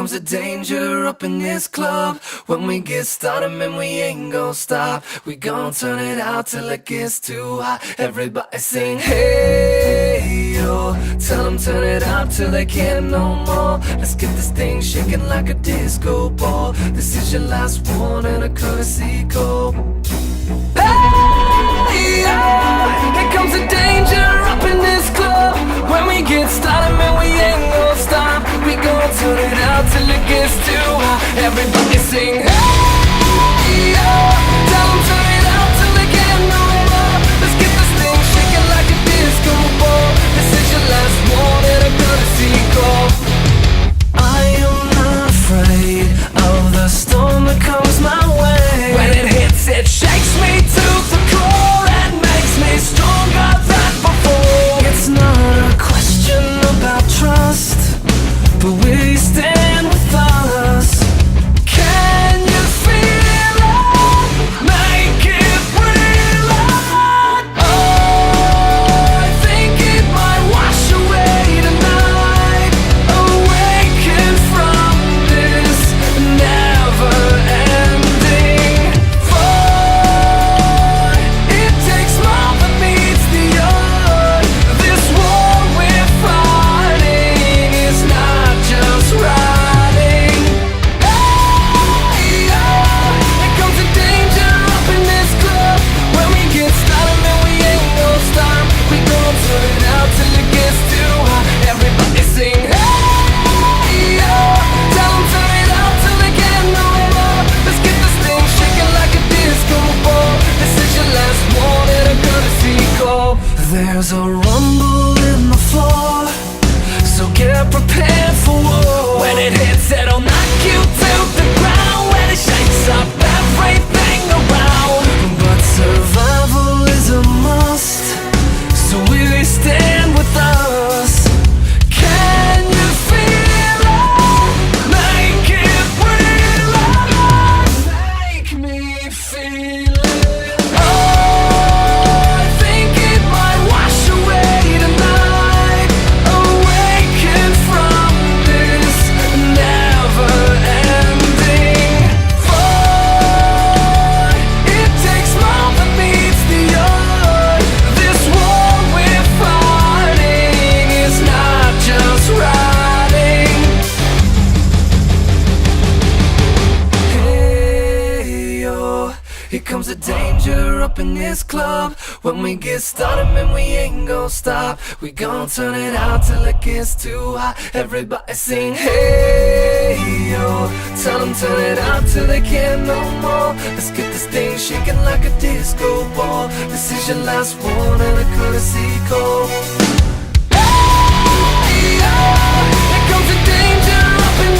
comes the danger up in this club. When we get started, man, we ain't gon' stop. We gon' turn it out till it gets too hot. Everybody sing, hey, yo. Tell them turn it out till they can't no more. Let's get this thing shaking like a disco ball. This is your last one and a courtesy call. Hey, yo. Here comes the danger up in this club. When we get started, man, we ain't gon' stop. We gon' turn it out till it gets too hot. Everybody sing, hey, yo. Tell them turn it out till they can't no more. Let's get this thing shaking like a disco ball. This is your last one and a courtesy call. I am not afraid of the storm that comes my way. When it hits, it shakes me to the core and makes me stronger than before. It's not a question about trust, but will you stand with us? Can you feel it? Make it real. Oh, I think it might wash away tonight. Awaken from this never-ending void. It takes more than meets the eye. This war we're fighting is not just riding. Hey, oh, here comes the danger up in this club. When we get started, man, we ain't gon' stop. We gon' turn it out till it gets too hot. Everybody sing, hey, oh. Tell them turn it out till they can't no more. Let's get this thing shaking like a disco ball. This is your last one and a courtesy call. There's a rumble in the floor, so get prepared for war. When it hits, it'll knock you to the ground. When it shakes up everything around. But survival is a must, so will you stand with us? Can you feel it? Make it real. Make me feel it. Oh, I think it might wash away tonight. Awaken from this never-ending void. It takes more than meets the eye. This war we're fighting is not just riding. Hey, yo. Here comes the danger up in this club. When we get started, man, we ain't gon' stop. We gon' turn it out till it gets too hot. Everybody sing, hey, yo. Tell them turn it out till they can't no more. Let's get this thing shaking like a disco ball. This is your last one and a courtesy call. Hey, yo. Here comes the danger up in